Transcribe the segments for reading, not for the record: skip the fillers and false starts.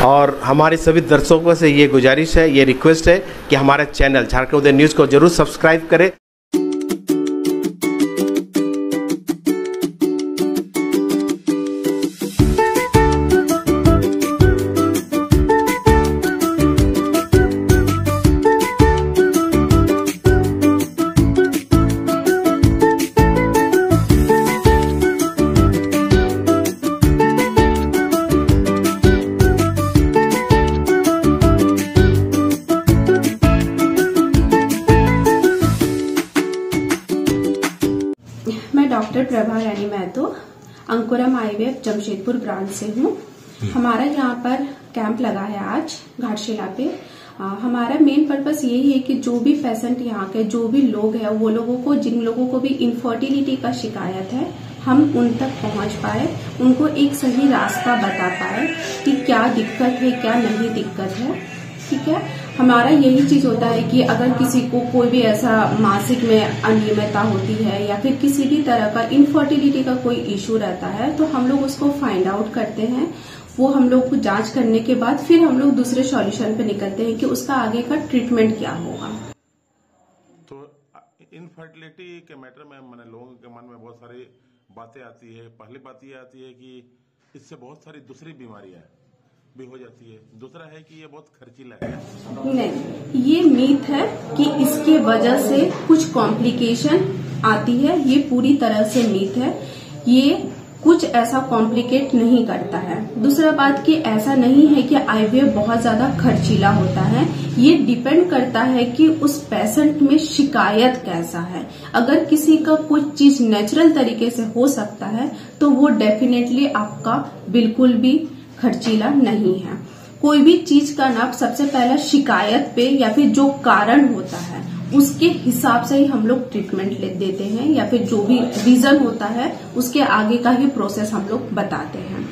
और हमारे सभी दर्शकों से ये गुजारिश है, ये रिक्वेस्ट है कि हमारे चैनल झारखंड उदय न्यूज़ को जरूर सब्सक्राइब करें। मैं डॉक्टर प्रभा रानी महतो अंकुरम आईवीएफ जमशेदपुर ब्रांच से हूँ। हमारा यहाँ पर कैंप लगा है आज घाटशिला पे। हमारा मेन पर्पस यही है कि जो भी पेशेंट यहाँ के जो भी लोग हैं वो लोगों को, जिन लोगों को भी इनफर्टिलिटी का शिकायत है, हम उन तक पहुँच पाए, उनको एक सही रास्ता बता पाए कि क्या दिक्कत है, क्या नहीं दिक्कत है। ठीक है, हमारा यही चीज होता है कि अगर किसी को कोई भी ऐसा मासिक में अनियमितता होती है या फिर किसी भी तरह का इनफर्टिलिटी का कोई इश्यू रहता है तो हम लोग उसको फाइंड आउट करते हैं। वो हम लोग को जांच करने के बाद फिर हम लोग दूसरे सॉल्यूशन पे निकलते हैं कि उसका आगे का ट्रीटमेंट क्या होगा। तो इनफर्टिलिटी के मैटर में मैंने लोगों के मन में बहुत सारी बातें आती है। पहली बात ये आती है कि इससे बहुत सारी दूसरी बीमारियां भी हो जाती है। दूसरा है कि ये बहुत खर्चीला है। नहीं, ये मीथ है कि इसके वजह से कुछ कॉम्प्लिकेशन आती है, ये पूरी तरह से मीथ है। ये कुछ ऐसा कॉम्प्लिकेट नहीं करता है। दूसरा बात कि ऐसा नहीं है कि आईवीएफ बहुत ज्यादा खर्चीला होता है। ये डिपेंड करता है कि उस पेशेंट में शिकायत कैसा है। अगर किसी का कुछ चीज नेचुरल तरीके से हो सकता है तो वो डेफिनेटली आपका बिल्कुल भी खर्चीला नहीं है। कोई भी चीज का ना सबसे पहला शिकायत पे या फिर जो कारण होता है उसके हिसाब से ही हम लोग ट्रीटमेंट ले देते हैं, या फिर जो भी रीजन होता है उसके आगे का ही प्रोसेस हम लोग बताते हैं।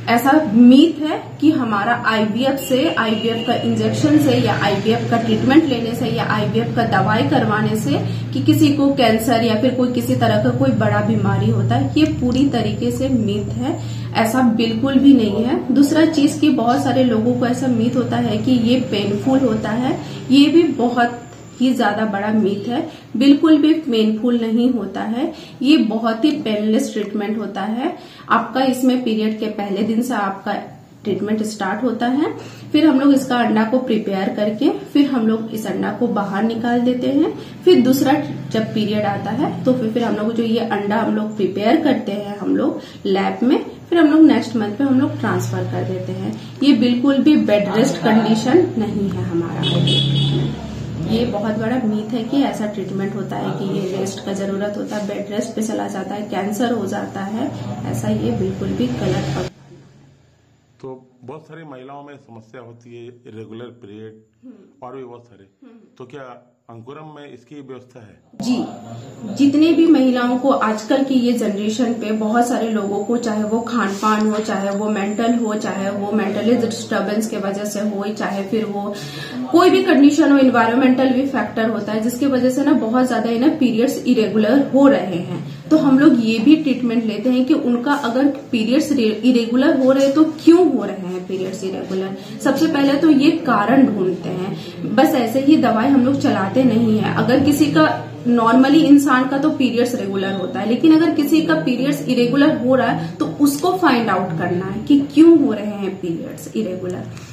ऐसा मीथ है कि हमारा आईवीएफ का इंजेक्शन से या आईवीएफ का ट्रीटमेंट लेने से या आईवीएफ का दवाई करवाने से कि किसी को कैंसर या फिर कोई किसी तरह का कोई बड़ा बीमारी होता है, ये पूरी तरीके से मीथ है। ऐसा बिल्कुल भी नहीं है। दूसरा चीज कि बहुत सारे लोगों को ऐसा मीथ होता है कि ये पेनफुल होता है, ये भी बहुत ही ज्यादा बड़ा मीथ है। बिल्कुल भी पेनफुल नहीं होता है, ये बहुत ही पेनलेस ट्रीटमेंट होता है। आपका इसमें पीरियड के पहले दिन से आपका ट्रीटमेंट स्टार्ट होता है। फिर हम लोग इसका अंडा को प्रिपेयर करके फिर हम लोग इस अंडा को बाहर निकाल देते हैं। फिर दूसरा जब पीरियड आता है तो फिर हम लोग जो ये अंडा हम लोग प्रिपेयर करते हैं हम लोग लैब में, फिर हम लोग नेक्स्ट मंथ पे हम लोग ट्रांसफर कर देते हैं। ये बिल्कुल भी बेड रेस्ट कंडीशन नहीं है हमारा। ये बहुत बड़ा मीथ है कि ऐसा ट्रीटमेंट होता है कि ये रेस्ट का जरूरत होता है, बेड रेस्ट पे चला जाता है, कैंसर हो जाता है। ऐसा ये बिल्कुल भी गलत है। तो बहुत सारी महिलाओं में समस्या होती है, इरेगुलर पीरियड और भी बहुत सारे। तो क्या अंकुरम में इसकी व्यवस्था है? जी, जितने भी महिलाओं को आजकल की ये जनरेशन पे बहुत सारे लोगों को, चाहे वो खान पान हो, चाहे वो मेंटल हो, चाहे वो मेंटली डिस्टर्बेंस के वजह से हो, चाहे फिर वो कोई भी कंडीशन हो, इन्वायरमेंटल भी फैक्टर होता है जिसकी वजह से ना बहुत ज्यादा ना पीरियड्स इरेगुलर हो रहे हैं। तो हम लोग ये भी ट्रीटमेंट लेते हैं कि उनका अगर पीरियड्स इरेगुलर हो रहे तो क्यों हो रहे हैं पीरियड्स इरेगुलर। सबसे पहले तो ये कारण ढूंढते हैं, बस ऐसे ही दवाई हम लोग चलाते नहीं है। अगर किसी का नॉर्मली इंसान का तो पीरियड्स रेगुलर होता है, लेकिन अगर किसी का पीरियड्स इरेगुलर हो रहा है तो उसको फाइंड आउट करना है कि क्यों हो रहे हैं पीरियड्स इरेगुलर।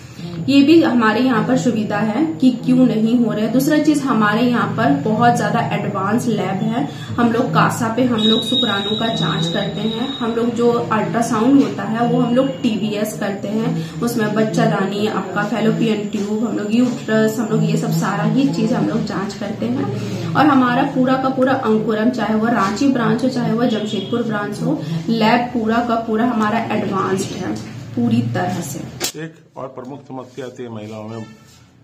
ये भी हमारे यहाँ पर सुविधा है कि क्यों नहीं हो रहे। दूसरा चीज हमारे यहाँ पर बहुत ज्यादा एडवांस लैब है। हम लोग कासा पे हम लोग शुक्राणु का जांच करते हैं। हम लोग जो अल्ट्रासाउंड होता है वो हम लोग टीबीएस करते हैं, उसमें बच्चादानी, आपका फैलोपियन ट्यूब, हम लोग यूट्रस, हम लोग ये सब सारा ही चीज हम लोग जांच करते हैं। और हमारा पूरा का पूरा अंकुरम, चाहे वो रांची ब्रांच हो चाहे वो जमशेदपुर ब्रांच हो, लैब पूरा का पूरा हमारा एडवांस्ड है पूरी तरह से। एक और प्रमुख समस्या आती है महिलाओं में,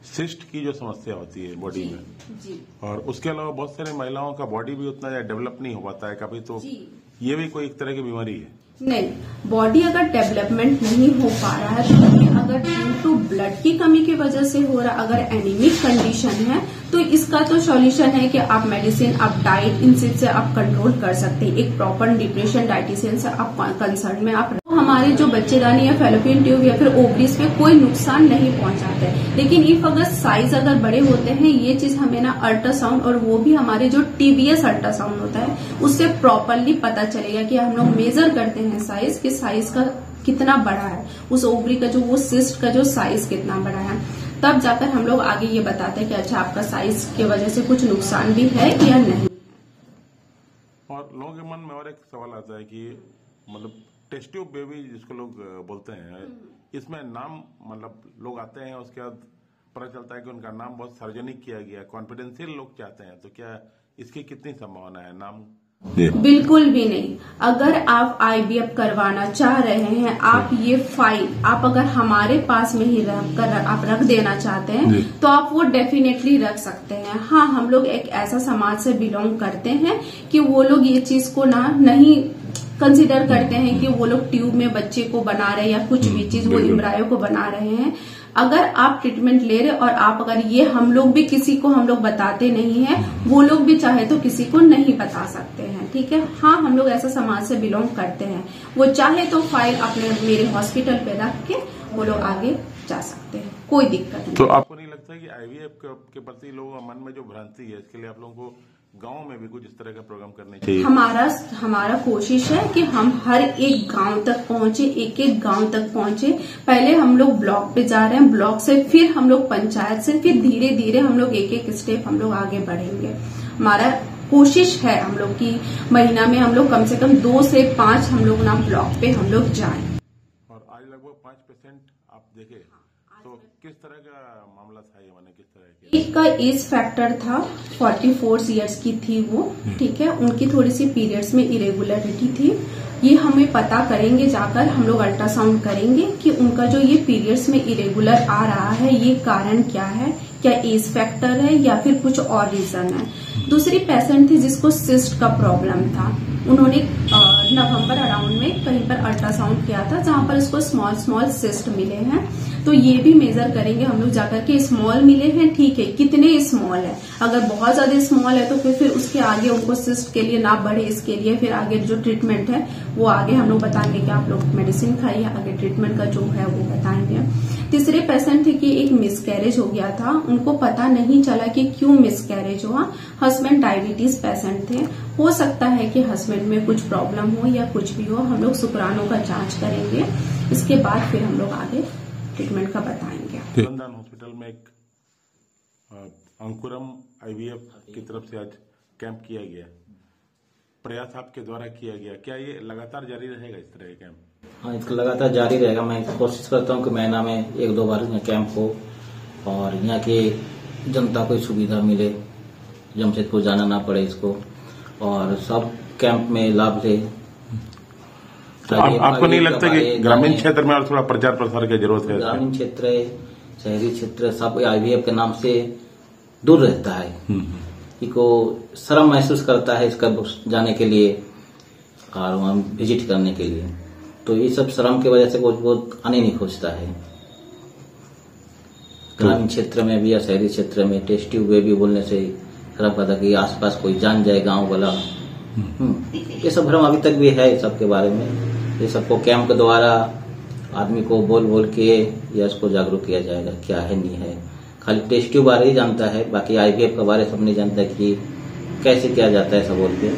सिस्ट की जो समस्या होती है बॉडी में जी। और उसके अलावा बहुत सारी महिलाओं का बॉडी भी उतना डेवलप नहीं हो पाता है कभी, तो ये भी कोई एक तरह की बीमारी है? नहीं, बॉडी अगर डेवलपमेंट नहीं हो पा रहा है तो अगर ड्यू टू ब्लड की कमी की वजह से हो रहा, अगर एनीमिक कंडीशन है तो तो इसका तो सॉल्यूशन है कि आप मेडिसिन, आप डाइट, इन सब से आप कंट्रोल कर सकते हैं। एक प्रॉपर डिप्रेशन डाइटिशियन से आप कंसर्न में आप हमारे जो बच्चेदानी या फेलोपियन ट्यूब या फिर ओवरीज पे कोई नुकसान नहीं पहुंचाते। लेकिन इफ अगर साइज अगर बड़े होते हैं, ये चीज हमें ना अल्ट्रासाउंड, और वो भी हमारे जो टीवीएस अल्ट्रासाउंड होता है उससे प्रॉपरली पता चलेगा कि हम लोग मेजर करते हैं साइज, कि साइज का कितना बड़ा है, उस ओवरी का जो वो सिस्ट का जो साइज कितना बड़ा है, तब जाकर हम लोग आगे ये बताते हैं कि अच्छा आपका साइज की वजह से कुछ नुकसान भी है या नहीं। और लोगों के मन में और एक सवाल आता है कि मतलब टेस्ट ट्यूब बेबी जिसको लोग बोलते हैं, इसमें नाम मतलब लोग आते हैं, उसके बाद पता चलता है कि उनका नाम बहुत सार्वजनिक किया गया, कॉन्फिडेंशियल लोग चाहते हैं, तो क्या इसकी कितनी संभावना है नाम? बिल्कुल भी नहीं। अगर आप आईवीएफ करवाना चाह रहे हैं, आप ये फाइल आप अगर हमारे पास में ही आप रख देना चाहते हैं तो आप वो डेफिनेटली रख सकते हैं। हाँ, हम लोग एक ऐसा समाज से बिलोंग करते हैं कि वो लोग ये चीज को ना नहीं कंसीडर करते हैं कि वो लोग ट्यूब में बच्चे को बना रहे हैं या कुछ भी चीज वो एम्ब्रायो को बना रहे हैं। अगर आप ट्रीटमेंट ले रहे और आप अगर ये हम लोग भी किसी को हम लोग बताते नहीं है, वो लोग भी चाहे तो किसी को नहीं बता सकते हैं, ठीक है। हाँ, हम लोग ऐसा समाज से बिलोंग करते हैं। वो चाहे तो फाइल अपने मेरे हॉस्पिटल पे रख के वो लोग आगे जा सकते हैं, कोई दिक्कत नहीं। तो आपको नहीं लगता कि आईवीएफ के प्रति लोगों के मन में जो भ्रांति है, इसके लिए आप लोगों को गांव में भी कुछ इस तरह का प्रोग्राम करने चाहिए? हमारा कोशिश है कि हम हर एक गांव तक पहुंचे, एक एक गांव तक पहुंचे। पहले हम लोग ब्लॉक पे जा रहे हैं, ब्लॉक से फिर हम लोग पंचायत से, फिर धीरे धीरे हम लोग एक एक स्टेप हम लोग आगे बढ़ेंगे। हमारा कोशिश है हम लोग की महीना में हम लोग कम से कम 2 से 5 हम लोग ना ब्लॉक पे हम लोग जाएं। और आज लगभग 5% आप देखे तो किस तरह का मामला था ये, माने किस तरह के? एक का एज फैक्टर था, 44 इयर्स की थी वो, ठीक है। उनकी थोड़ी सी पीरियड्स में इरेगुलरिटी थी। ये हमें पता करेंगे, जाकर हम लोग अल्ट्रासाउंड करेंगे कि उनका जो ये पीरियड्स में इरेगुलर आ रहा है ये कारण क्या है, क्या एज फैक्टर है या फिर कुछ और रीजन है। दूसरी पेशेंट थी जिसको सिस्ट का प्रॉब्लम था। उन्होंने नवंबर अराउंड में कहीं पर अल्ट्रासाउंड किया था जहां पर उसको स्मॉल सिस्ट मिले हैं। तो ये भी मेजर करेंगे हम लोग जाकर के, स्मॉल मिले हैं, ठीक है, कितने स्मॉल है। अगर बहुत ज्यादा स्मॉल है तो फिर उसके आगे उनको सिस्ट के लिए ना बढ़े, इसके लिए फिर आगे जो ट्रीटमेंट है वो आगे हम लोग बताएंगे कि आप लोग मेडिसिन खाइए, आगे ट्रीटमेंट का जो है वो बताएंगे। तीसरे पेशेंट थे कि एक मिसकैरेज हो गया था, उनको पता नहीं चला कि क्यों मिसकैरेज हुआ। हस्बैंड डायबिटीज पेशेंट थे, हो सकता है कि हस्बैंड में कुछ प्रॉब्लम हो या कुछ भी हो। हम लोग शुक्राणु का जांच करेंगे, इसके बाद फिर हम लोग आगे ट्रीटमेंट का बताएंगे। बंधन हॉस्पिटल में एक अंकुरम आईवीएफ की तरफ से आज कैंप किया गया, प्रयास आपके द्वारा किया गया, क्या ये लगातार जारी रहेगा इस तरह के कैंप? हाँ, इसका लगातार जारी रहेगा। मैं कोशिश करता हूँ कि महीना में 1-2 बार यहाँ कैंप हो और यहाँ की जनता को सुविधा मिले, जमशेदपुर जाना ना पड़े इसको, और सब कैंप में लाभ ले। आपको नहीं लगता कि ग्रामीण क्षेत्र में और थोड़ा प्रचार प्रसार की जरूरत है? ग्रामीण क्षेत्र, शहरी क्षेत्र सब आईवीएफ के नाम से दूर रहता है, इनको शर्म महसूस करता है इसका जाने के लिए और वहाँ विजिट करने के लिए। तो ये सब शर्म की वजह से वो आने नहीं खोजता है। ग्रामीण क्षेत्र में भी या शहरी क्षेत्र में टेस्ट ट्यूब बेबी बोलने से खराब पता कि आसपास कोई जान जाए गांव वाला, ये सब भ्रम अभी तक भी है सबके बारे में। ये सबको कैंप के द्वारा आदमी को बोल बोल के या इसको जागरूक किया जाएगा क्या है नहीं है। खाली टेस्ट ट्यूब बारे ही जानता है, बाकी आईवीएफ के बारे सब नहीं जानता कि कैसे किया जाता है सब बोल के।